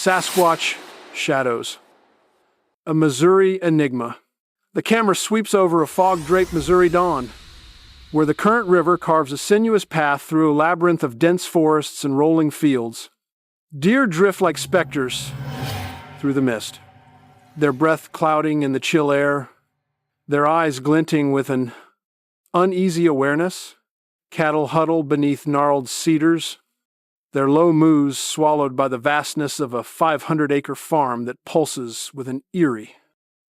Sasquatch Shadows. A Missouri enigma. The camera sweeps over a fog-draped Missouri dawn, where the current river carves a sinuous path through a labyrinth of dense forests and rolling fields. Deer drift like specters through the mist, their breath clouding in the chill air, their eyes glinting with an uneasy awareness. Cattle huddle beneath gnarled cedars, their low moos swallowed by the vastness of a 500-acre farm that pulses with an eerie,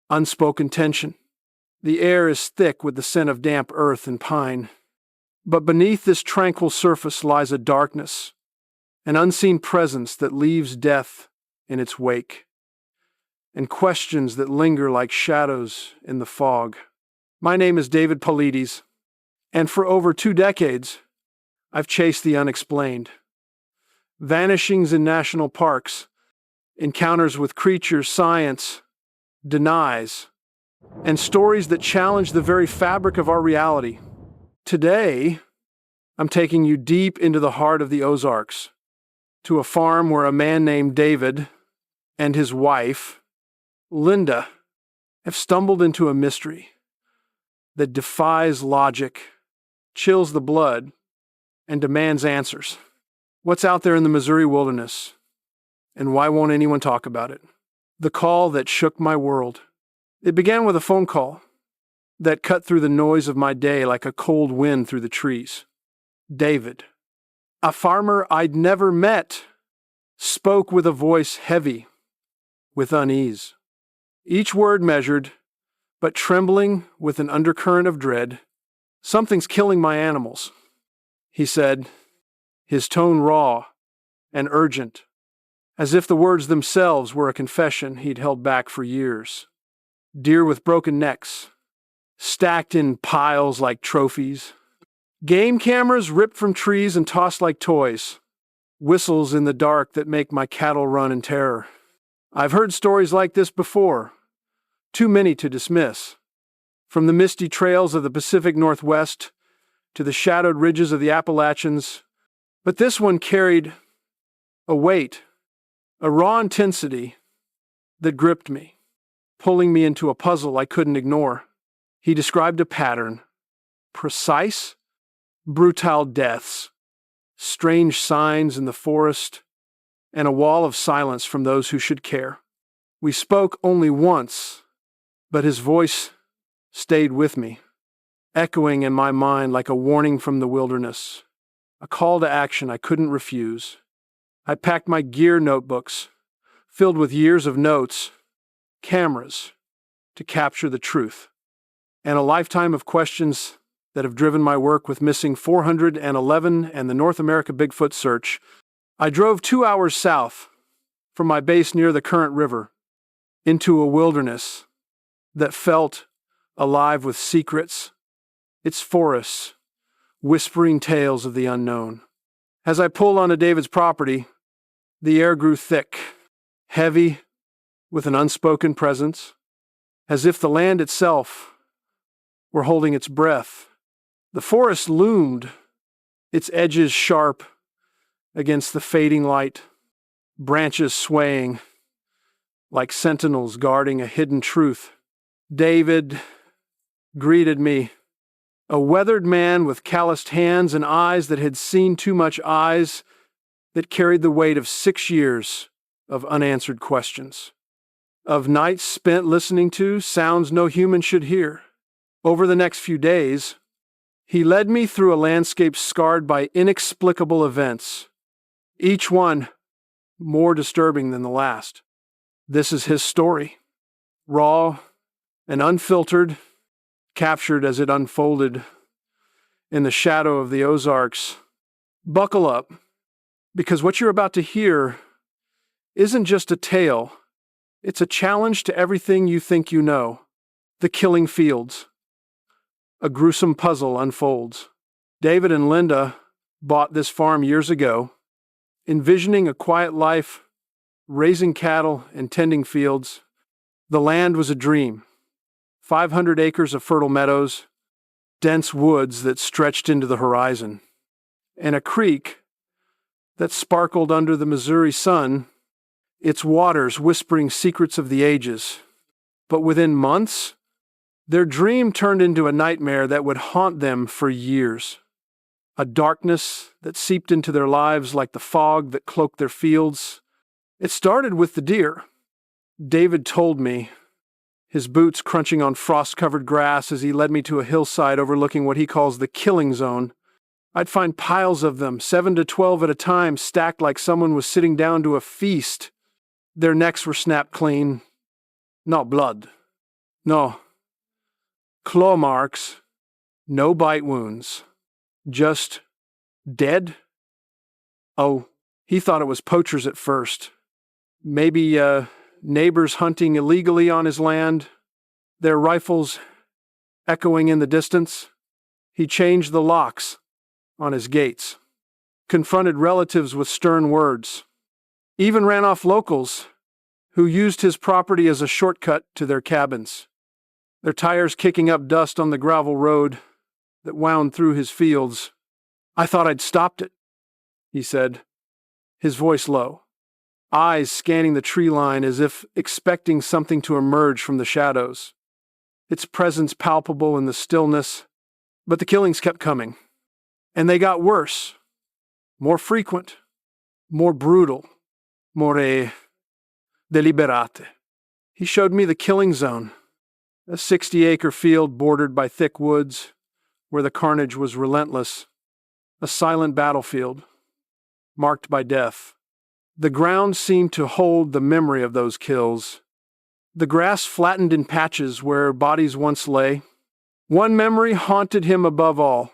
unspoken tension. The air is thick with the scent of damp earth and pine, but beneath this tranquil surface lies a darkness, an unseen presence that leaves death in its wake, and questions that linger like shadows in the fog. My name is David Paulides, and for over 2 decades, I've chased the unexplained. Vanishings in national parks, encounters with creatures science denies, and stories that challenge the very fabric of our reality. Today, I'm taking you deep into the heart of the Ozarks, to a farm where a man named David and his wife, Linda, have stumbled into a mystery that defies logic, chills the blood, and demands answers. What's out there in the Missouri wilderness, and why won't anyone talk about it? The call that shook my world. It began with a phone call that cut through the noise of my day like a cold wind through the trees. David, a farmer I'd never met, spoke with a voice heavy with unease. Each word measured, but trembling with an undercurrent of dread. "Something's killing my animals," he said, his tone raw and urgent, as if the words themselves were a confession he'd held back for years. Deer with broken necks, stacked in piles like trophies. Game cameras ripped from trees and tossed like toys. Whistles in the dark that make my cattle run in terror. I've heard stories like this before, too many to dismiss. From the misty trails of the Pacific Northwest to the shadowed ridges of the Appalachians, but this one carried a weight, a raw intensity that gripped me, pulling me into a puzzle I couldn't ignore. He described a pattern: precise, brutal deaths, strange signs in the forest, and a wall of silence from those who should care. We spoke only once, but his voice stayed with me, echoing in my mind like a warning from the wilderness, a call to action I couldn't refuse. I packed my gear notebooks, filled with years of notes, cameras, to capture the truth, and a lifetime of questions that have driven my work with Missing 411 and the North America Bigfoot search. I drove 2 hours south from my base near the current river into a wilderness that felt alive with secrets, its forests whispering tales of the unknown. As I pulled onto David's property, the air grew thick, heavy, with an unspoken presence, as if the land itself were holding its breath. The forest loomed, its edges sharp against the fading light, branches swaying like sentinels guarding a hidden truth. David greeted me, a weathered man with calloused hands and eyes that had seen too much, eyes that carried the weight of 6 years of unanswered questions, of nights spent listening to sounds no human should hear. Over the next few days, he led me through a landscape scarred by inexplicable events, each one more disturbing than the last. This is his story, raw and unfiltered, captured as it unfolded in the shadow of the Ozarks. Buckle up, because what you're about to hear isn't just a tale, it's a challenge to everything you think you know. The killing fields. A gruesome puzzle unfolds. David and Linda bought this farm years ago, envisioning a quiet life, raising cattle and tending fields. The land was a dream. 500 acres of fertile meadows, dense woods that stretched into the horizon, and a creek that sparkled under the Missouri sun its waters whispering secrets of the ages. But within months, their dream turned into a nightmare that would haunt them for years. A darkness that seeped into their lives like the fog that cloaked their fields. It started with the deer. David told me, his boots crunching on frost-covered grass as he led me to a hillside overlooking what he calls the killing zone. I'd find piles of them, 7 to 12 at a time, stacked like someone was sitting down to a feast. Their necks were snapped clean. Not blood. No. Claw marks. No bite wounds. Just dead? Oh, he thought it was poachers at first. Maybe, neighbors hunting illegally on his land, their rifles echoing in the distance. He changed the locks on his gates, confronted relatives with stern words, even ran off locals who used his property as a shortcut to their cabins, their tires kicking up dust on the gravel road that wound through his fields. I thought I'd stopped it, he said, his voice low, eyes scanning the tree line as if expecting something to emerge from the shadows, its presence palpable in the stillness. But the killings kept coming, and they got worse, more frequent, more brutal, more deliberate. He showed me the killing zone, a 60-acre field bordered by thick woods, where the carnage was relentless, a silent battlefield, marked by death. The ground seemed to hold the memory of those kills. The grass flattened in patches where bodies once lay. One memory haunted him above all.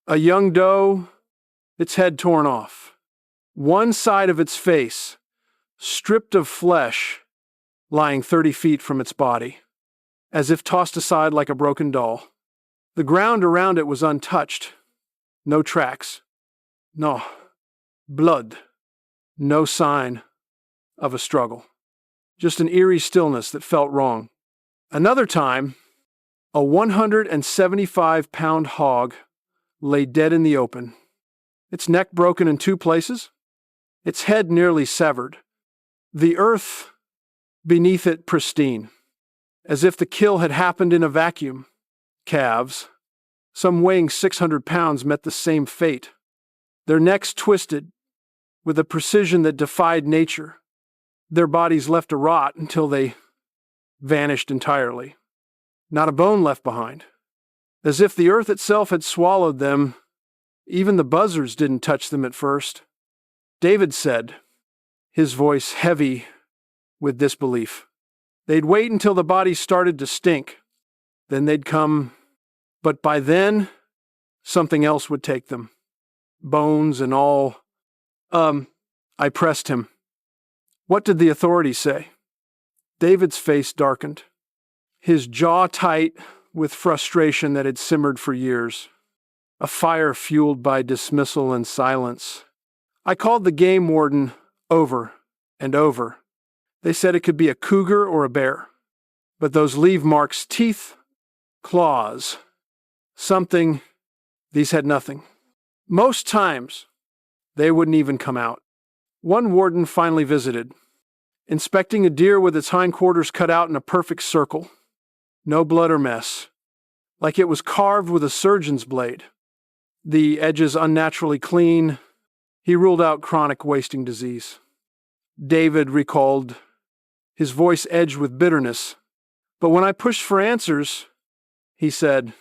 A young doe, its head torn off. One side of its face, stripped of flesh, lying 30 feet from its body, as if tossed aside like a broken doll. The ground around it was untouched. No tracks. No blood. No sign of a struggle. Just an eerie stillness that felt wrong. Another time, a 175-pound hog lay dead in the open, its neck broken in 2 places, its head nearly severed, the earth beneath it pristine, as if the kill had happened in a vacuum. Calves, some weighing 600 pounds, met the same fate. Their necks twisted with a precision that defied nature, their bodies left to rot until they vanished entirely. Not a bone left behind. As if the earth itself had swallowed them, even the buzzards didn't touch them at first. David said, his voice heavy with disbelief. They'd wait until the bodies started to stink. Then they'd come, but by then, something else would take them. Bones and all. I pressed him. What did the authorities say? David's face darkened, his jaw tight with frustration that had simmered for years, a fire fueled by dismissal and silence. I called the game warden over and over. They said it could be a cougar or a bear, but those leave marks, teeth, claws, something, these had nothing. Most times, they wouldn't even come out. One warden finally visited, inspecting a deer with its hindquarters cut out in a perfect circle. No blood or mess, like it was carved with a surgeon's blade. The edges unnaturally clean. He ruled out chronic wasting disease. David recalled, his voice edged with bitterness. But when I pushed for answers, he said,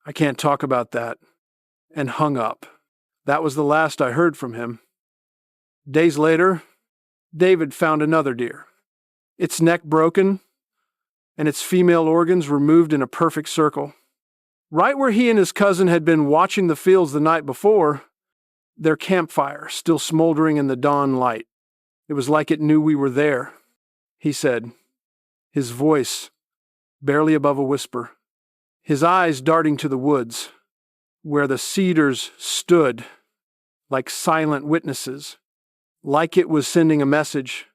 I can't talk about that, and hung up. That was the last I heard from him. Days later, David found another deer, its neck broken and its female organs removed in a perfect circle. Right where he and his cousin had been watching the fields the night before, their campfire still smoldering in the dawn light. It was like it knew we were there, he said, his voice barely above a whisper, his eyes darting to the woods, where the cedars stood like silent witnesses, like it was sending a message.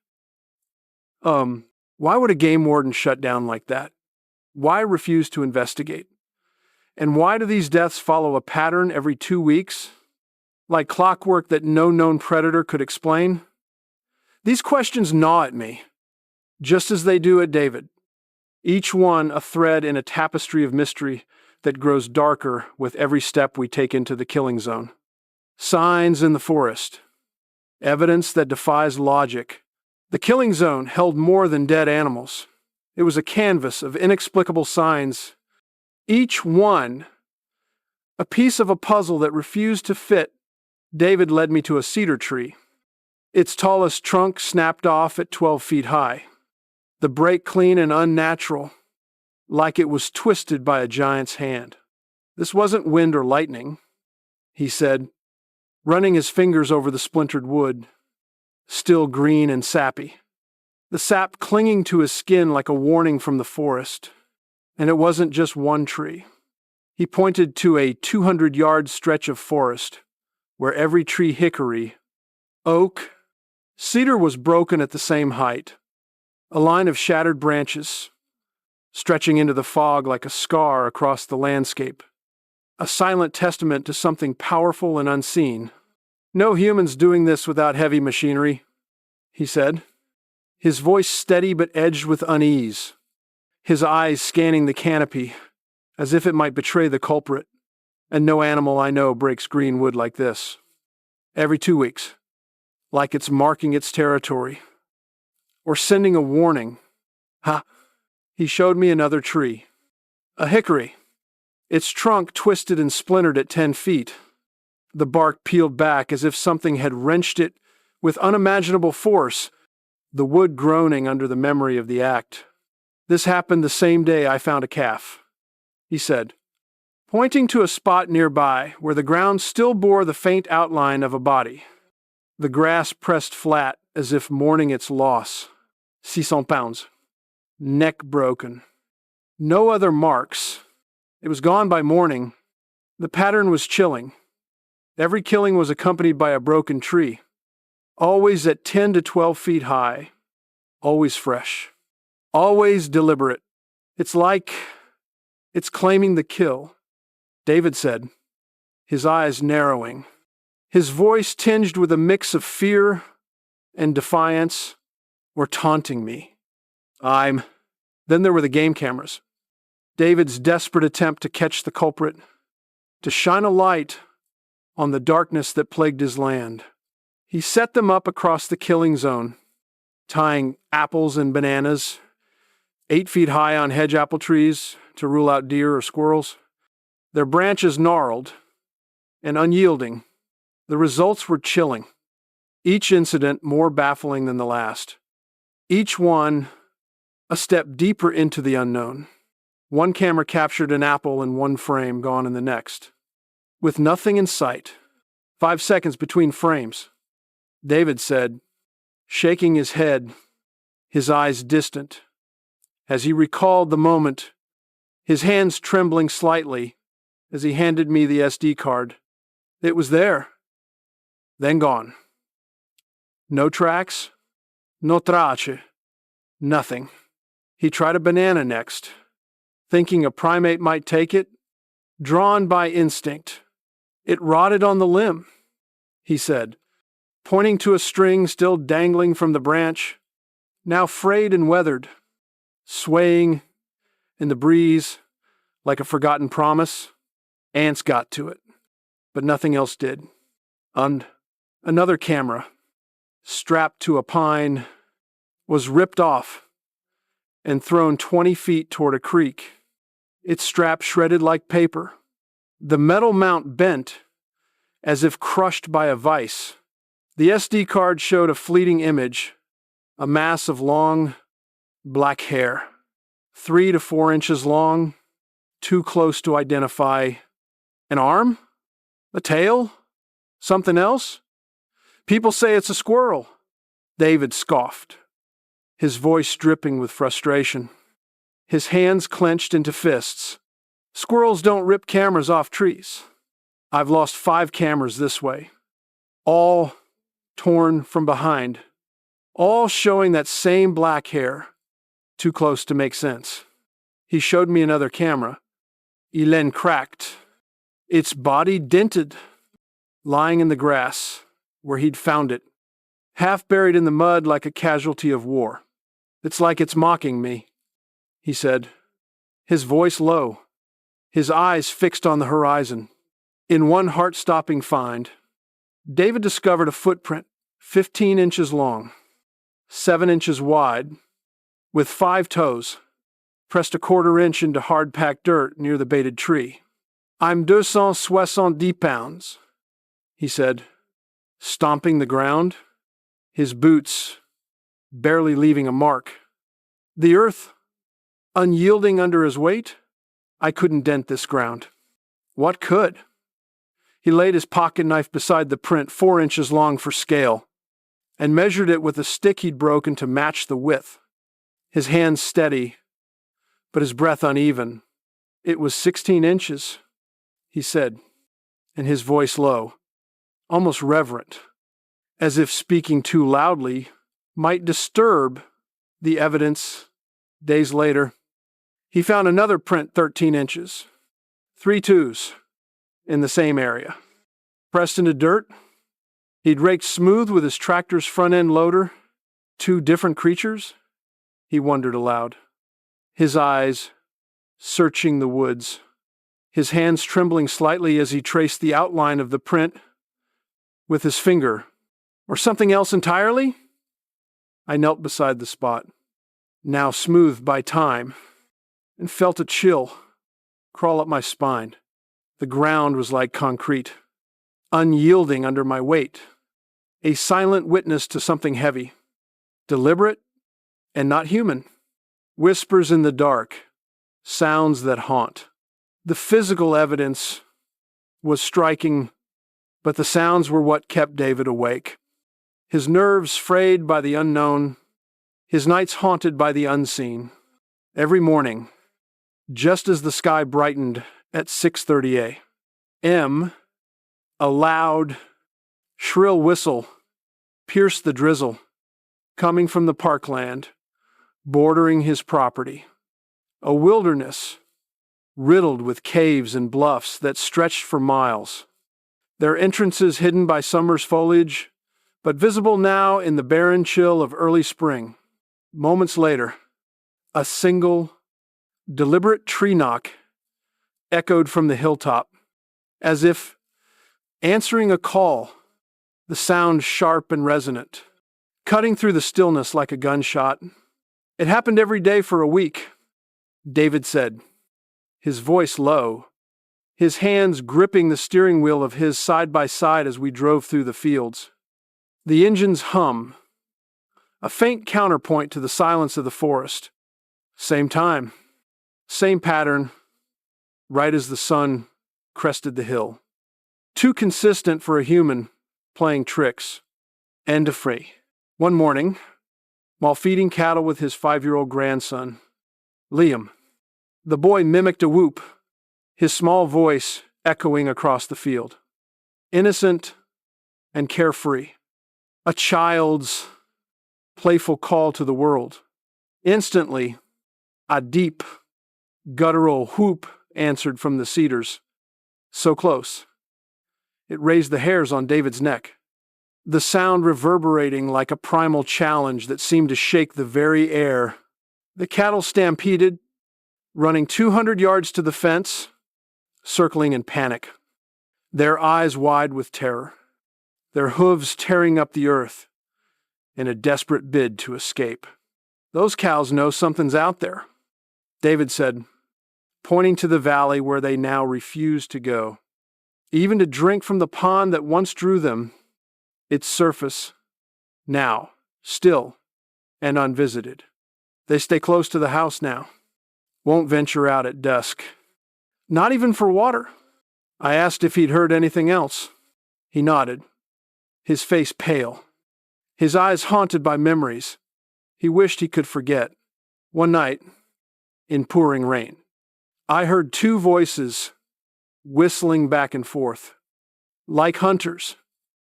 Why would a game warden shut down like that? Why refuse to investigate? And why do these deaths follow a pattern every 2 weeks? Like clockwork that no known predator could explain? These questions gnaw at me, just as they do at David, each one a thread in a tapestry of mystery that grows darker with every step we take into the killing zone. Signs in the forest. Evidence that defies logic. The killing zone held more than dead animals. It was a canvas of inexplicable signs, each one a piece of a puzzle that refused to fit. David led me to a cedar tree. Its tallest trunk snapped off at 12 feet high. The break clean and unnatural, like it was twisted by a giant's hand. This wasn't wind or lightning, he said, running his fingers over the splintered wood, still green and sappy. The sap clinging to his skin like a warning from the forest. And it wasn't just one tree. He pointed to a 200-yard stretch of forest, where every tree, hickory, oak, cedar was broken at the same height, a line of shattered branches, stretching into the fog like a scar across the landscape, a silent testament to something powerful and unseen. No humans doing this without heavy machinery, he said, his voice steady but edged with unease, his eyes scanning the canopy as if it might betray the culprit. And no animal I know breaks green wood like this. Every 2 weeks, like it's marking its territory, or sending a warning. Ha! He showed me another tree, a hickory, its trunk twisted and splintered at 10 feet, the bark peeled back as if something had wrenched it with unimaginable force, the wood groaning under the memory of the act. This happened the same day I found a calf, he said, pointing to a spot nearby where the ground still bore the faint outline of a body, the grass pressed flat as if mourning its loss. 600 pounds. Neck broken. No other marks. It was gone by morning. The pattern was chilling. Every killing was accompanied by a broken tree, always at 10 to 12 feet high, always fresh, always deliberate. It's claiming the kill, David said, his eyes narrowing, his voice tinged with a mix of fear and defiance, or taunting me. Then there were the game cameras. David's desperate attempt to catch the culprit, to shine a light on the darkness that plagued his land. He set them up across the killing zone, tying apples and bananas, 8 feet high on hedge apple trees to rule out deer or squirrels. Their branches gnarled and unyielding. The results were chilling. Each incident more baffling than the last. Each one a step deeper into the unknown. One camera captured an apple in one frame, gone in the next. With nothing in sight. 5 seconds between frames. David said, shaking his head, his eyes distant, as he recalled the moment, his hands trembling slightly as he handed me the SD card. It was there, then gone. No tracks, no tracce, nothing. He tried a banana next, thinking a primate might take it, drawn by instinct. It rotted on the limb, he said, pointing to a string still dangling from the branch, now frayed and weathered, swaying in the breeze like a forgotten promise. Ants got to it, but nothing else did. And another camera, strapped to a pine, was ripped off and thrown 20 feet toward a creek, its strap shredded like paper, the metal mount bent as if crushed by a vise. The SD card showed a fleeting image, a mass of long, black hair, 3 to 4 inches long, too close to identify. An arm? A tail? Something else? People say it's a squirrel. David scoffed, his voice dripping with frustration, his hands clenched into fists. Squirrels don't rip cameras off trees. I've lost 5 cameras this way, all torn from behind, all showing that same black hair, too close to make sense. He showed me another camera. Elen cracked, its body dented, lying in the grass where he'd found it, half buried in the mud like a casualty of war. It's like it's mocking me, he said, his voice low, his eyes fixed on the horizon. In one heart-stopping find, David discovered a footprint 15 inches long, 7 inches wide, with 5 toes, pressed a quarter-inch into hard-packed dirt near the baited tree. I'm 270 pounds, he said, stomping the ground, his boots barely leaving a mark. The earth, unyielding under his weight, I couldn't dent this ground. What could? He laid his pocket knife beside the print 4 inches long for scale, and measured it with a stick he'd broken to match the width. His hands steady, but his breath uneven. It was 16 inches, he said, and his voice low, almost reverent, as if speaking too loudly might disturb the evidence. Days later, he found another print 13 inches, 3 twos, in the same area. Pressed into dirt, he'd raked smooth with his tractor's front-end loader. 2 different creatures? He wondered aloud, his eyes searching the woods, his hands trembling slightly as he traced the outline of the print with his finger. Or something else entirely? I knelt beside the spot, now smoothed by time, and felt a chill crawl up my spine. The ground was like concrete, unyielding under my weight, a silent witness to something heavy, deliberate and not human. Whispers in the dark, sounds that haunt. The physical evidence was striking, but the sounds were what kept David awake. His nerves frayed by the unknown, his nights haunted by the unseen. Every morning, just as the sky brightened at 6:30 a.m., a loud, shrill whistle pierced the drizzle, coming from the parkland bordering his property. A wilderness riddled with caves and bluffs that stretched for miles, their entrances hidden by summer's foliage, but visible now in the barren chill of early spring. Moments later, a single, deliberate tree knock echoed from the hilltop, as if answering a call, the sound sharp and resonant, cutting through the stillness like a gunshot. It happened every day for a week, David said, his voice low, his hands gripping the steering wheel of his side by side as we drove through the fields. The engine's hum, a faint counterpoint to the silence of the forest. Same time, same pattern, right as the sun crested the hill. Too consistent for a human playing tricks. And free. One morning, while feeding cattle with his 5-year-old grandson, Liam, the boy mimicked a whoop, his small voice echoing across the field. Innocent and carefree. A child's playful call to the world. Instantly, a deep, guttural whoop answered from the cedars. So close, it raised the hairs on David's neck, the sound reverberating like a primal challenge that seemed to shake the very air. The cattle stampeded, running 200 yards to the fence, circling in panic, their eyes wide with terror, their hooves tearing up the earth in a desperate bid to escape. Those cows know something's out there, David said, pointing to the valley where they now refused to go, even to drink from the pond that once drew them, its surface, now, still, and unvisited. They stay close to the house now, won't venture out at dusk. Not even for water. I asked if he'd heard anything else. He nodded, his face pale, his eyes haunted by memories he wished he could forget. One night, in pouring rain, I heard 2 voices whistling back and forth, like hunters,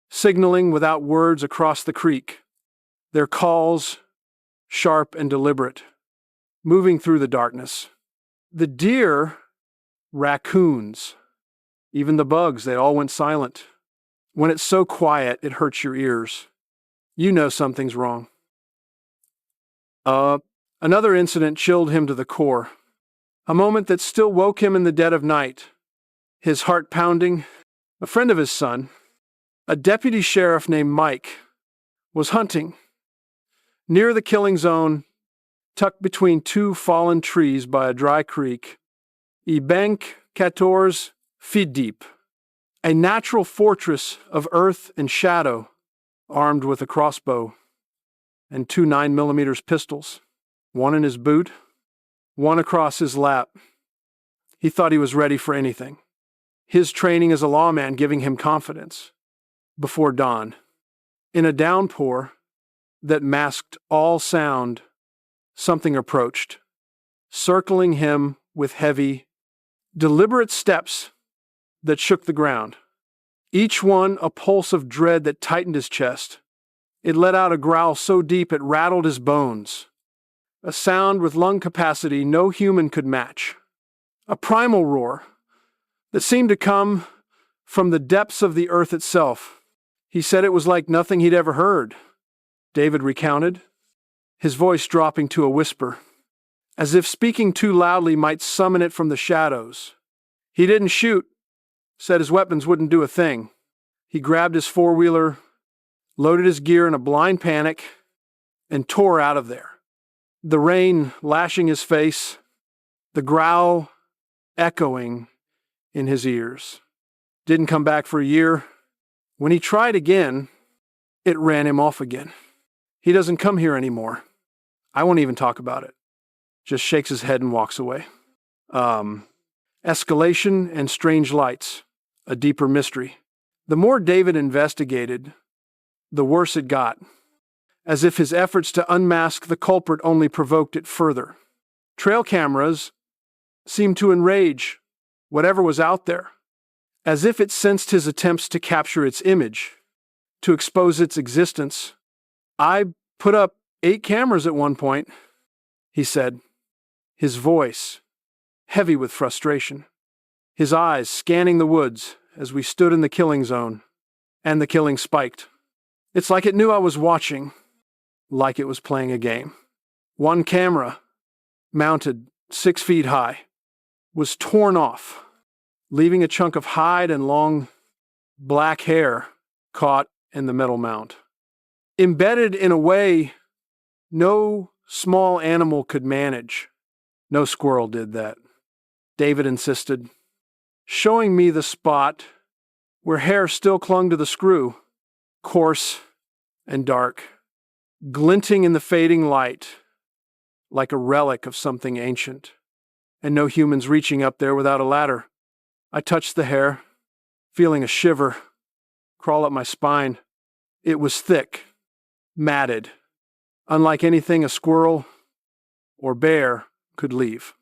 signaling without words across the creek, their calls sharp and deliberate, moving through the darkness. The deer, raccoons, even the bugs, they all went silent. When it's so quiet, it hurts your ears. You know something's wrong. Another incident chilled him to the core. A moment that still woke him in the dead of night. His heart pounding. A friend of his son, a deputy sheriff named Mike, was hunting near the killing zone, tucked between two fallen trees by a dry creek. Bank 14 feet deep. A natural fortress of earth and shadow, armed with a crossbow and two 9mm pistols, one in his boot, one across his lap. He thought he was ready for anything. His training as a lawman giving him confidence. Before dawn, in a downpour that masked all sound, something approached, circling him with heavy, deliberate steps that shook the ground. Each one a pulse of dread that tightened his chest. It let out a growl so deep it rattled his bones. A sound with lung capacity no human could match. A primal roar that seemed to come from the depths of the earth itself. He said it was like nothing he'd ever heard. David recounted, his voice dropping to a whisper, as if speaking too loudly might summon it from the shadows. He didn't shoot, said his weapons wouldn't do a thing. He grabbed his four-wheeler, loaded his gear in a blind panic, and tore out of there. The rain lashing his face, the growl echoing in his ears. Didn't come back for a year. When he tried again, it ran him off again. He doesn't come here anymore. I won't even talk about it. Just shakes his head and walks away. Escalation and strange lights. A deeper mystery. The more David investigated, the worse it got, as if his efforts to unmask the culprit only provoked it further. Trail cameras seemed to enrage whatever was out there, as if it sensed his attempts to capture its image, to expose its existence. I put up 8 cameras at one point, he said, his voice heavy with frustration, his eyes scanning the woods as we stood in the killing zone, and the killing spiked. It's like it knew I was watching, like it was playing a game. One camera, mounted 6 feet high, was torn off, leaving a chunk of hide and long black hair caught in the metal mount. Embedded in a way no small animal could manage. No squirrel did that, David insisted, showing me the spot where hair still clung to the screw, coarse and dark, glinting in the fading light like a relic of something ancient, and no humans reaching up there without a ladder. I touched the hair, feeling a shiver crawl up my spine. It was thick, matted, unlike anything a squirrel or bear could leave.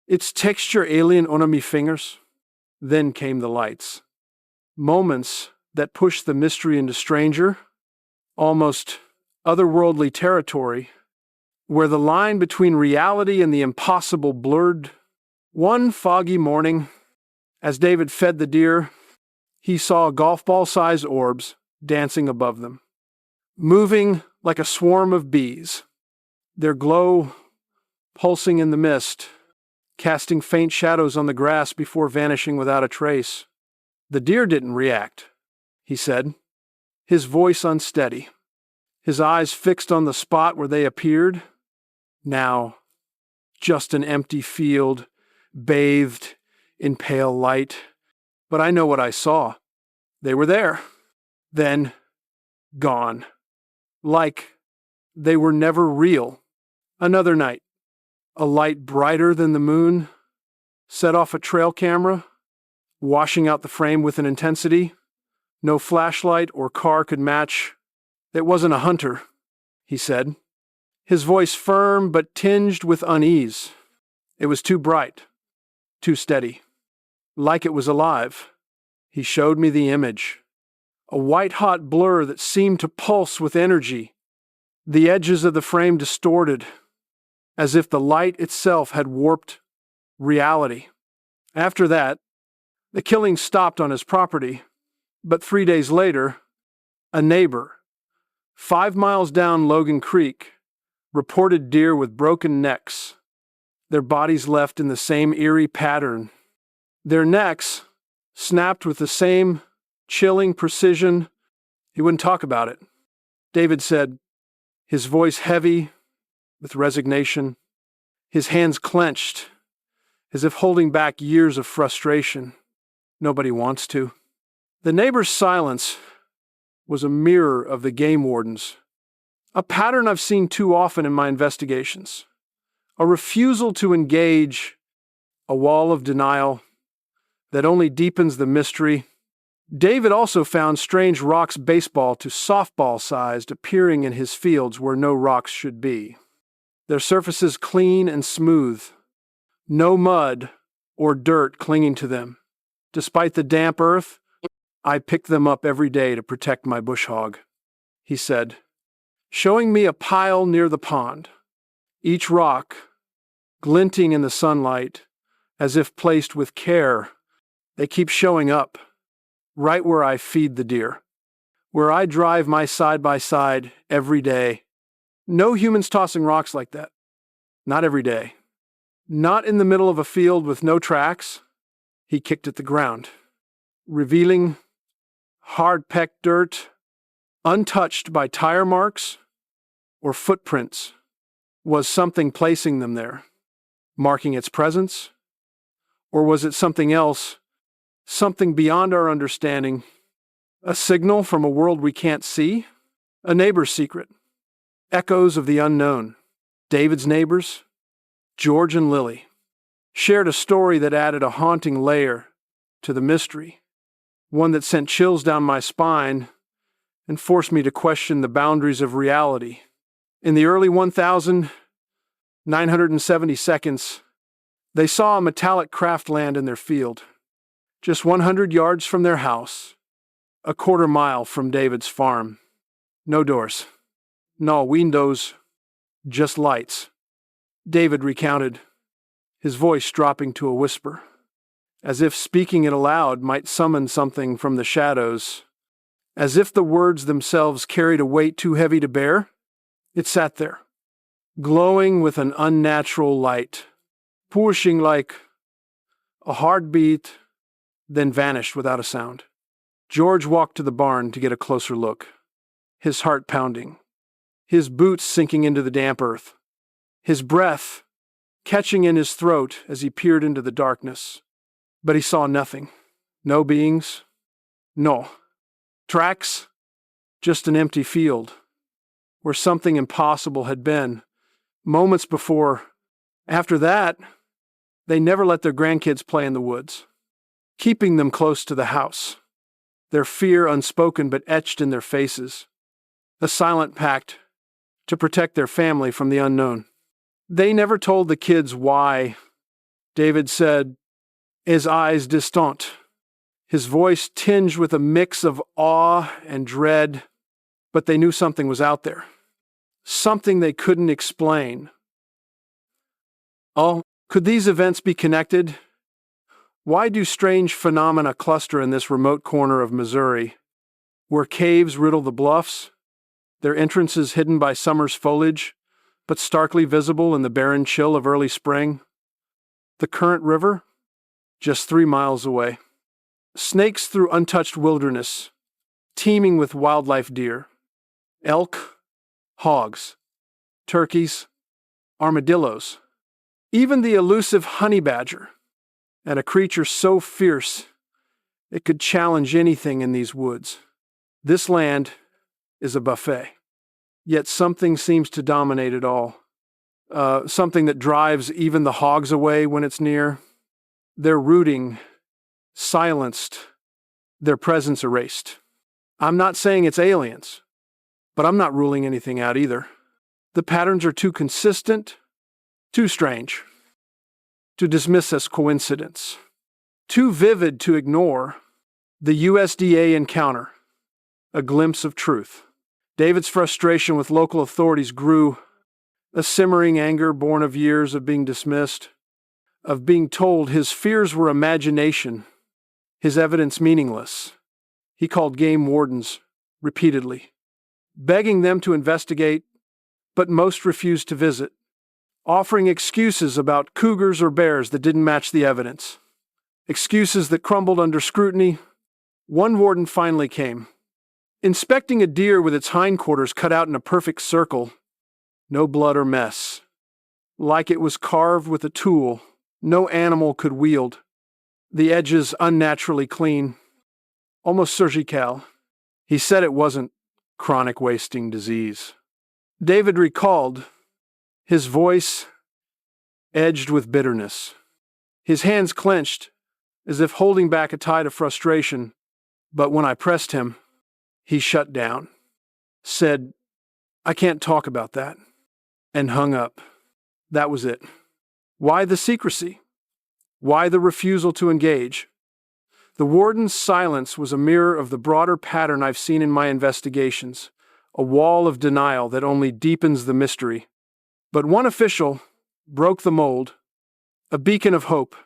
Its texture alien on my fingers. Then came the lights. Moments that pushed the mystery into stranger, almost otherworldly territory, where the line between reality and the impossible blurred. One foggy morning, as David fed the deer, he saw golf ball-sized orbs dancing above them, moving like a swarm of bees, their glow pulsing in the mist, casting faint shadows on the grass before vanishing without a trace. The deer didn't react, he said, his voice unsteady, his eyes fixed on the spot where they appeared. Now, just an empty field, bathed in pale light. But I know what I saw. They were there, then gone, like they were never real. Another night, a light brighter than the moon set off a trail camera, washing out the frame with an intensity no flashlight or car could match. It wasn't a hunter, he said, his voice firm but tinged with unease. It was too bright, too steady, like it was alive. He showed me the image, a white-hot blur that seemed to pulse with energy, the edges of the frame distorted, as if the light itself had warped reality. After that, the killing stopped on his property, but 3 days later, a neighbor, 5 miles down Logan Creek, reported deer with broken necks, their bodies left in the same eerie pattern. Their necks snapped with the same chilling precision. He wouldn't talk about it. David said, his voice heavy with resignation, his hands clenched, as if holding back years of frustration. Nobody wants to. The neighbor's silence was a mirror of the game warden's, a pattern I've seen too often in my investigations. A refusal to engage, a wall of denial that only deepens the mystery. David also found strange rocks baseball to softball sized appearing in his fields where no rocks should be. Their surfaces clean and smooth, no mud or dirt clinging to them. Despite the damp earth, I pick them up every day to protect my bush hog, he said, showing me a pile near the pond. Each rock, glinting in the sunlight, as if placed with care, they keep showing up, right where I feed the deer, where I drive my side-by-side every day. No humans tossing rocks like that. Not every day. Not in the middle of a field with no tracks. He kicked at the ground, revealing hard-pecked dirt, untouched by tire marks or footprints. Was something placing them there, marking its presence? Or was it something else, something beyond our understanding? A signal from a world we can't see? A neighbor's secret? Echoes of the unknown. David's neighbors, George and Lily, shared a story that added a haunting layer to the mystery, one that sent chills down my spine and forced me to question the boundaries of reality. In the early 1,970 seconds, they saw a metallic craft land in their field, just 100 yards from their house, a quarter mile from David's farm. No doors, no windows, just lights. David recounted, his voice dropping to a whisper, as if speaking it aloud might summon something from the shadows, as if the words themselves carried a weight too heavy to bear. It sat there, glowing with an unnatural light, pushing like a heartbeat, then vanished without a sound. George walked to the barn to get a closer look, his heart pounding, his boots sinking into the damp earth, his breath catching in his throat as he peered into the darkness. But he saw nothing. No beings. No tracks. Just an empty field where something impossible had been moments before. After that, they never let their grandkids play in the woods, keeping them close to the house, their fear unspoken but etched in their faces, a silent pact to protect their family from the unknown. They never told the kids why. David said, his eyes distant, his voice tinged with a mix of awe and dread, but they knew something was out there. Something they couldn't explain. Oh, could these events be connected? Why do strange phenomena cluster in this remote corner of Missouri, where caves riddle the bluffs, their entrances hidden by summer's foliage, but starkly visible in the barren chill of early spring? The current river? Just 3 miles away. Snakes through untouched wilderness, teeming with wildlife deer, elk, hogs, turkeys, armadillos, even the elusive honey badger, and a creature so fierce it could challenge anything in these woods. This land is a buffet, yet something seems to dominate it all. Something that drives even the hogs away when it's near. Their rooting silenced, their presence erased. I'm not saying it's aliens, but I'm not ruling anything out either. The patterns are too consistent, too strange to dismiss as coincidence, too vivid to ignore. The USDA encounter, a glimpse of truth. David's frustration with local authorities grew, a simmering anger born of years of being dismissed, of being told his fears were imagination, his evidence meaningless. He called game wardens repeatedly, begging them to investigate, but most refused to visit, offering excuses about cougars or bears that didn't match the evidence. Excuses that crumbled under scrutiny. One warden finally came, inspecting a deer with its hindquarters cut out in a perfect circle. No blood or mess. Like it was carved with a tool no animal could wield. The edges unnaturally clean, almost surgical. He said it wasn't chronic wasting disease. David recalled, his voice edged with bitterness. His hands clenched, as if holding back a tide of frustration, but when I pressed him, he shut down, said, "I can't talk about that," and hung up. That was it. Why the secrecy? Why the refusal to engage? The warden's silence was a mirror of the broader pattern I've seen in my investigations, a wall of denial that only deepens the mystery. But one official broke the mold, a beacon of hope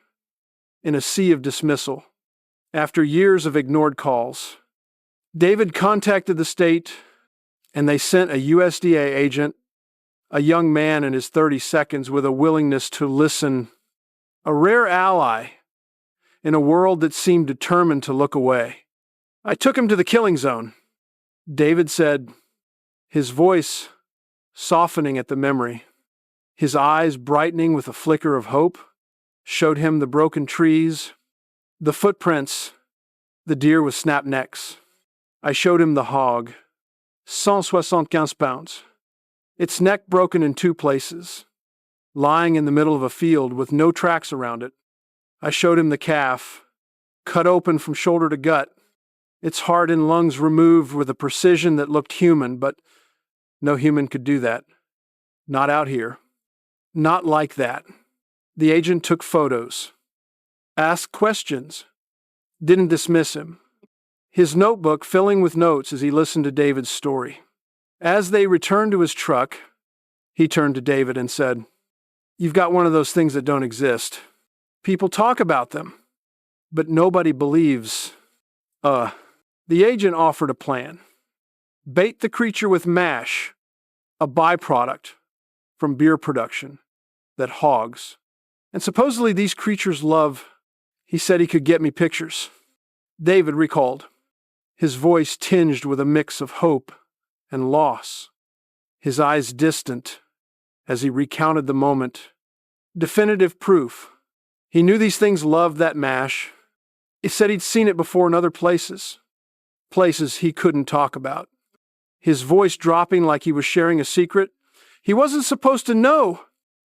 in a sea of dismissal. After years of ignored calls, David contacted the state, and they sent a USDA agent, a young man in his 30s with a willingness to listen, a rare ally in a world that seemed determined to look away. I took him to the killing zone, David said, his voice softening at the memory. His eyes brightening with a flicker of hope, showed him the broken trees, the footprints, the deer with snapped necks. I showed him the hog, 175 pounds, its neck broken in 2 places, lying in the middle of a field with no tracks around it. I showed him the calf, cut open from shoulder to gut, its heart and lungs removed with a precision that looked human, but no human could do that. Not out here. Not like that. The agent took photos, asked questions, didn't dismiss him, his notebook filling with notes as he listened to David's story. As they returned to his truck, he turned to David and said, "You've got one of those things that don't exist. People talk about them, but nobody believes." The agent offered a plan. Bait the creature with mash, a byproduct from beer production that hogs. And supposedly these creatures love. He said he could get me pictures. David recalled, his voice tinged with a mix of hope and loss, his eyes distant as he recounted the moment. Definitive proof. He knew these things loved that mash. He said he'd seen it before in other places he couldn't talk about. His voice dropping like he was sharing a secret he wasn't supposed to know.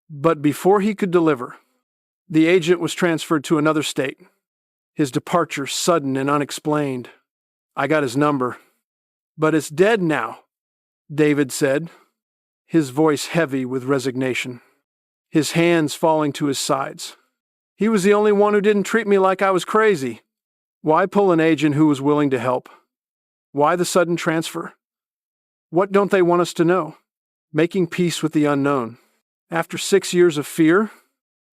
But before he could deliver, the agent was transferred to another state, his departure sudden and unexplained. I got his number. "But it's dead now," David said, his voice heavy with resignation, his hands falling to his sides. He was the only one who didn't treat me like I was crazy. Why pull an agent who was willing to help? Why the sudden transfer? What don't they want us to know? Making peace with the unknown. After 6 years of fear,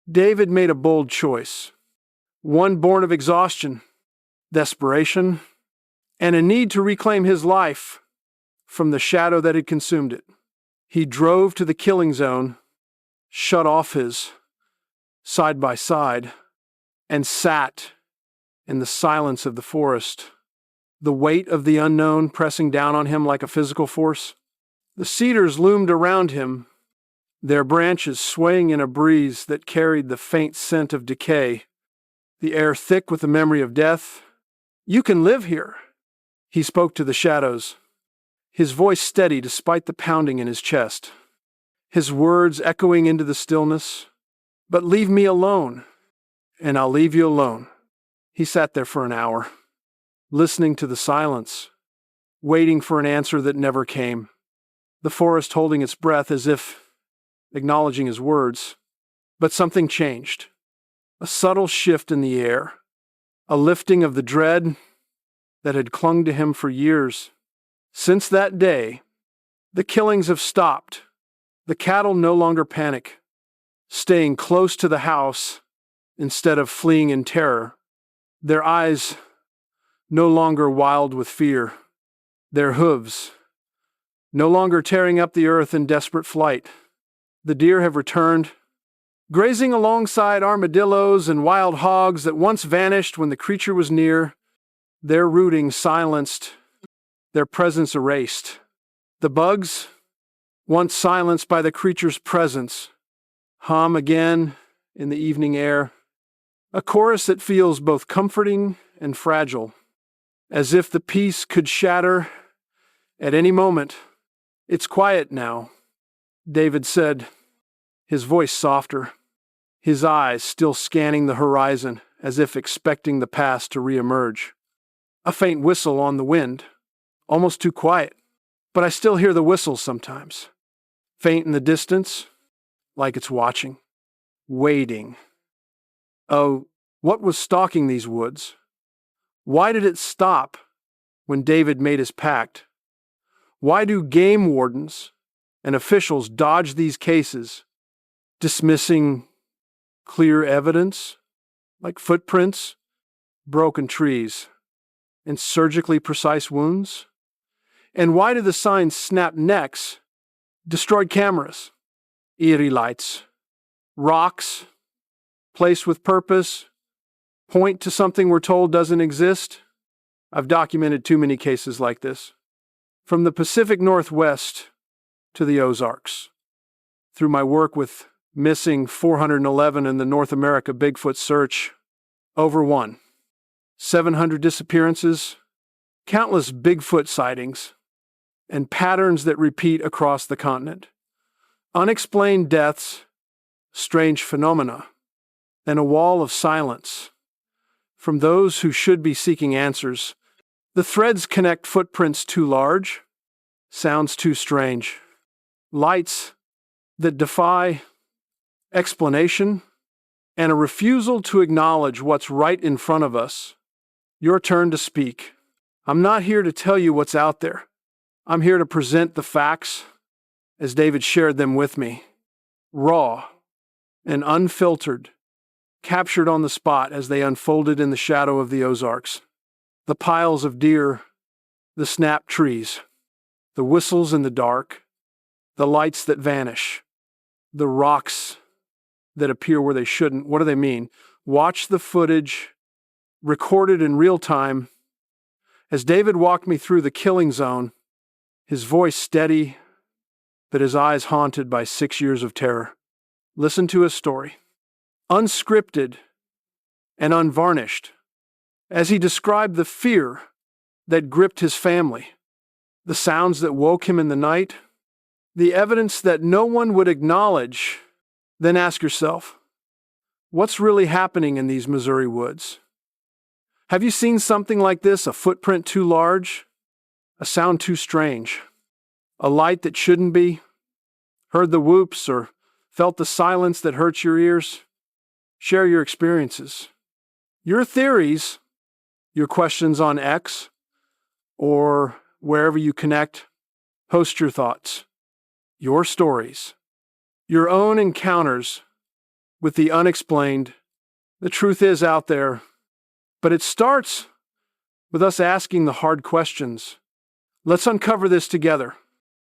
David made a bold choice. One born of exhaustion, desperation, and a need to reclaim his life from the shadow that had consumed it. He drove to the killing zone, shut off his side-by-side, and sat in the silence of the forest, the weight of the unknown pressing down on him like a physical force. The cedars loomed around him, their branches swaying in a breeze that carried the faint scent of decay, the air thick with the memory of death. "You can live here," he spoke to the shadows, his voice steady despite the pounding in his chest, his words echoing into the stillness. "But leave me alone, and I'll leave you alone." He sat there for an hour, listening to the silence, waiting for an answer that never came, the forest holding its breath as if acknowledging his words. But something changed. A subtle shift in the air, a lifting of the dread that had clung to him for years. Since that day, the killings have stopped. The cattle no longer panic, staying close to the house instead of fleeing in terror. Their eyes no longer wild with fear, their hooves no longer tearing up the earth in desperate flight. The deer have returned, grazing alongside armadillos and wild hogs that once vanished when the creature was near, their rooting silenced, their presence erased. The bugs, once silenced by the creature's presence, hum again in the evening air, a chorus that feels both comforting and fragile, as if the peace could shatter at any moment. "It's quiet now," David said, his voice softer, his eyes still scanning the horizon as if expecting the past to reemerge. A faint whistle on the wind, almost too quiet, but I still hear the whistle sometimes, faint in the distance, like it's watching, waiting. Oh, what was stalking these woods? Why did it stop when David made his pact? Why do game wardens and officials dodge these cases, dismissing clear evidence like footprints, broken trees, and surgically precise wounds? And why do the signs snap necks, destroyed cameras, eerie lights, rocks, placed with purpose, point to something we're told doesn't exist? I've documented too many cases like this, from the Pacific Northwest to the Ozarks. Through my work with Missing 411 in the North America Bigfoot search, over 700 disappearances, countless Bigfoot sightings, and patterns that repeat across the continent. Unexplained deaths, strange phenomena, and a wall of silence from those who should be seeking answers. The threads connect footprints too large, sounds too strange, lights that defy explanation, and a refusal to acknowledge what's right in front of us. Your turn to speak. I'm not here to tell you what's out there. I'm here to present the facts as David shared them with me, raw and unfiltered, captured on the spot as they unfolded in the shadow of the Ozarks. The piles of deer, the snapped trees, the whistles in the dark, the lights that vanish, the rocks that appear where they shouldn't. What do they mean? Watch the footage, recorded in real time. As David walked me through the killing zone, his voice steady, but his eyes haunted by 6 years of terror. Listen to his story, unscripted and unvarnished, as he described the fear that gripped his family, the sounds that woke him in the night, the evidence that no one would acknowledge. Then ask yourself, what's really happening in these Missouri woods? Have you seen something like this? A footprint too large? A sound too strange? A light that shouldn't be? Heard the whoops or felt the silence that hurts your ears? Share your experiences, your theories, your questions on X, or wherever you connect. Post your thoughts, your stories, your own encounters with the unexplained. The truth is out there, but it starts with us asking the hard questions. Let's uncover this together.